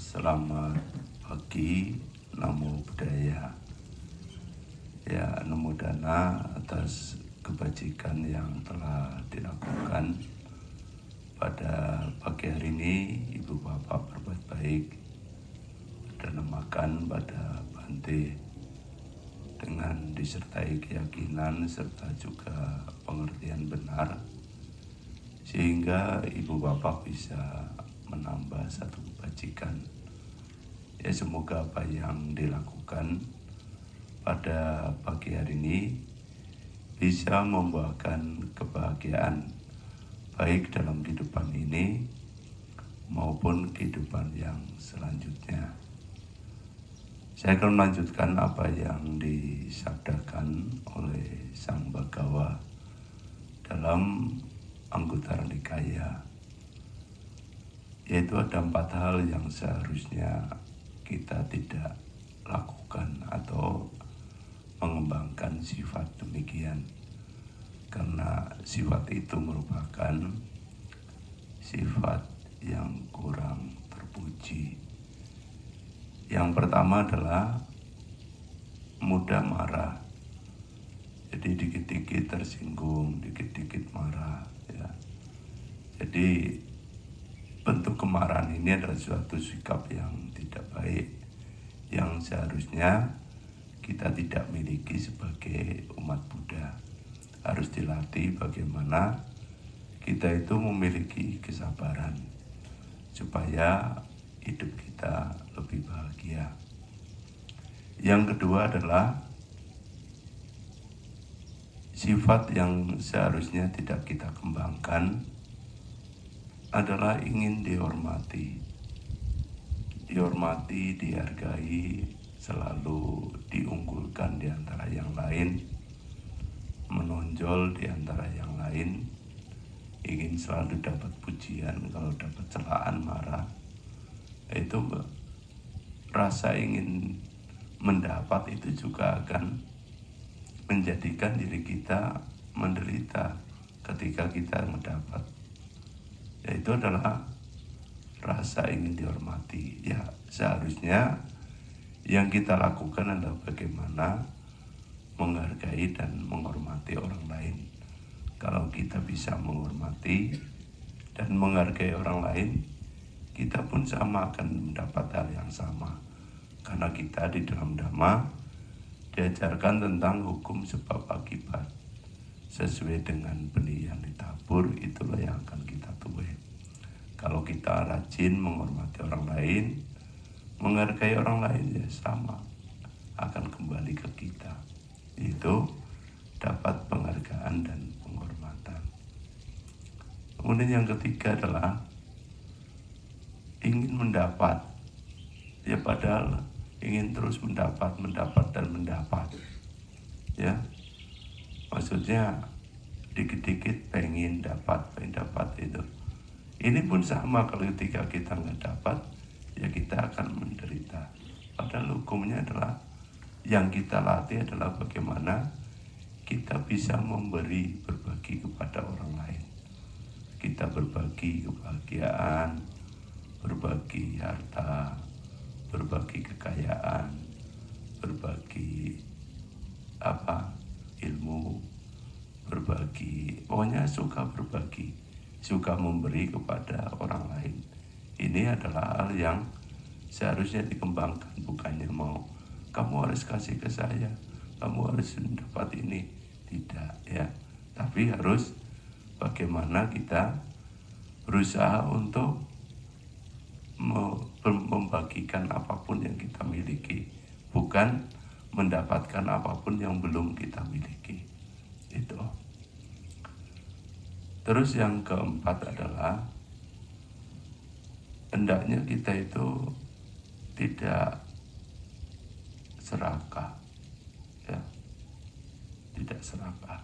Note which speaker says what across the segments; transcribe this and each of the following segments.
Speaker 1: Selamat pagi, Namo Buddhaya. Ya, Namo Dana atas kebajikan yang telah dilakukan pada pagi hari ini. Ibu bapak berbuat baik dan makan pada Bante dengan disertai keyakinan serta juga pengertian benar, sehingga ibu bapak bisa menambah satu kebajikan. Ya, semoga apa yang dilakukan pada pagi hari ini bisa membawakan kebahagiaan baik dalam kehidupan ini maupun kehidupan yang selanjutnya. Saya akan melanjutkan apa yang disabdakan oleh Sang Bhagawa dalam Anguttara Nikaya, yaitu ada 4 hal yang seharusnya kita tidak lakukan atau mengembangkan sifat demikian, karena sifat itu merupakan sifat yang kurang terpuji. Yang pertama adalah mudah marah, jadi dikit-dikit tersinggung, dikit-dikit marah ya. Jadi bentuk kemarahan ini adalah suatu sikap yang tidak baik, yang seharusnya kita tidak miliki sebagai umat Buddha. Harus dilatih bagaimana kita itu memiliki kesabaran supaya hidup kita lebih bahagia. Yang kedua adalah sifat yang seharusnya tidak kita kembangkan adalah ingin dihormati, dihargai, selalu diunggulkan di antara yang lain, menonjol di antara yang lain, ingin selalu dapat pujian. Kalau dapat celaan marah, itu rasa ingin mendapat itu juga akan menjadikan diri kita menderita ketika kita mendapat. Yaitu adalah rasa ingin dihormati. Ya, seharusnya yang kita lakukan adalah bagaimana menghargai dan menghormati orang lain. Kalau kita bisa menghormati dan menghargai orang lain, kita pun sama akan mendapat hal yang sama. Karena kita di dalam Dhamma diajarkan tentang hukum sebab akibat. Sesuai dengan benih yang ditabur, itulah yang akan kita tuai. Kalau kita rajin menghormati orang lain, menghargai orang lain, ya sama akan kembali ke kita. Itu dapat penghargaan dan penghormatan. Kemudian yang ketiga adalah ingin mendapat. Ya, padahal ingin terus mendapat dan mendapat. Ya, maksudnya dikit-dikit pengen dapat itu. Ini pun sama, kalau ketika kita nggak dapat, ya kita akan menderita. Padahal hukumnya adalah yang kita latih adalah bagaimana kita bisa berbagi kepada orang lain. Kita berbagi kebahagiaan, berbagi harta, berbagi kekayaan, berbagi ilmu, berbagi, pokoknya suka berbagi, suka memberi kepada orang lain. Ini adalah hal yang seharusnya dikembangkan, bukannya mau kamu harus kasih ke saya, kamu harus dapat ini, tidak ya. Tapi harus bagaimana kita berusaha untuk membagikan apapun yang kita miliki, bukan mendapatkan apapun yang belum kita miliki. Itu. Terus yang keempat adalah hendaknya kita itu tidak serakah, ya, tidak serakah.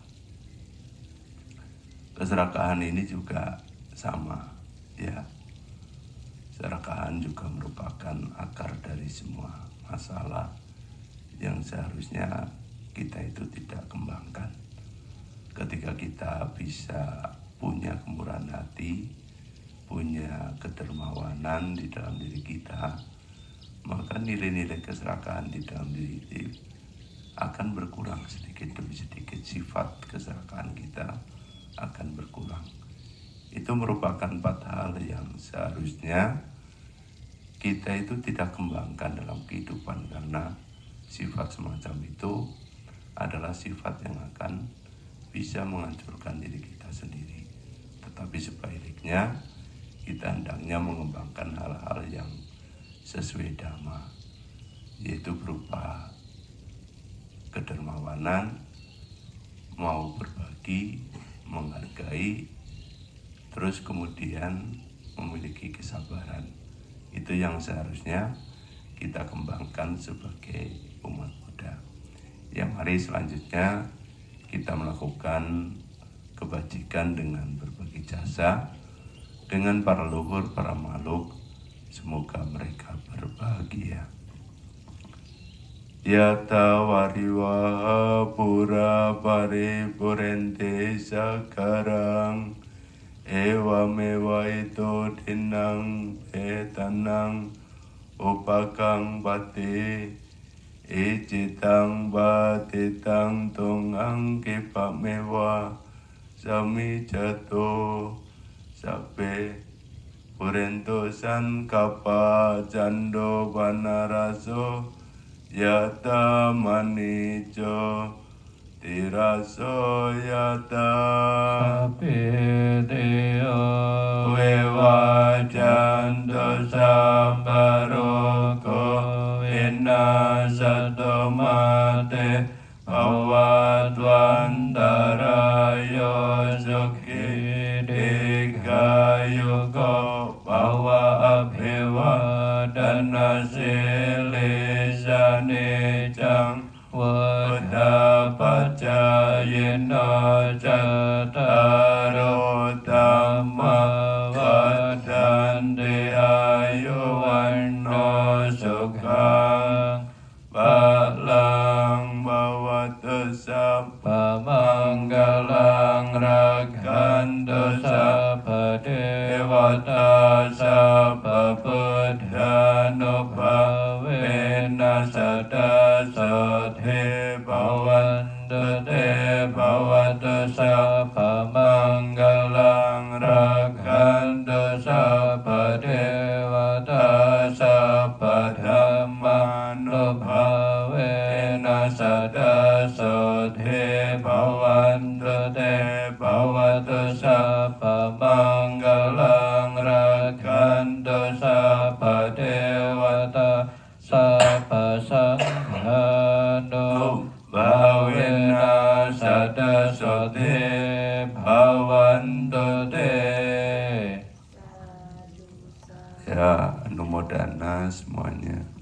Speaker 1: Keserakahan ini juga sama, ya. Keserakahan juga merupakan akar dari semua masalah yang seharusnya kita itu tidak kembangkan. Ketika kita bisa punya kemurahan hati, punya kedermawanan di dalam diri kita, maka nilai-nilai keserakahan di dalam diri itu akan berkurang sedikit demi sedikit. Sifat keserakahan kita akan berkurang. Itu merupakan 4 hal yang seharusnya kita itu tidak kembangkan dalam kehidupan, karena sifat semacam itu adalah sifat yang akan bisa menghancurkan diri kita sendiri. Tetapi sebaliknya, kita hendaknya mengembangkan hal-hal yang sesuai dhamma, yaitu berupa kedermawanan, mau berbagi, menghargai, terus kemudian memiliki kesabaran. Itu yang seharusnya kita kembangkan sebagai umat Buddha. Yang hari selanjutnya kita melakukan kebajikan dengan berbagi jasa dengan para leluhur, para makhluk. Semoga mereka berbahagia. Yata wariwaha pura paripurente sakarang ewa mewa itu dinang petanang upakang bate icitang batitang tungang kipak mewa sami jatuh sape purentosan kapa jando banaraso yata manico tiraso yata
Speaker 2: sapitio
Speaker 1: vevajando sambaroko vinasato mate pawadvandarayo sukhi dikayuko pawa abhiwadana silisane Wadapacayena cattaro dhamma vadante ayuwanno sukhang balang bhavatu sabba manggalang rakhantu sabba devata sabba buddhanubhavena sada sodhe bhavantu te bhavatu sabba manggalang rakhantu sabba devata sabba dhammanubhavena sada sodhe bhavantu te bhavatu sabba manggalang rakhantu sabba devata sabba sanghano bhavena sada sodhe bhavantu te. Ya, anumodana semuanya.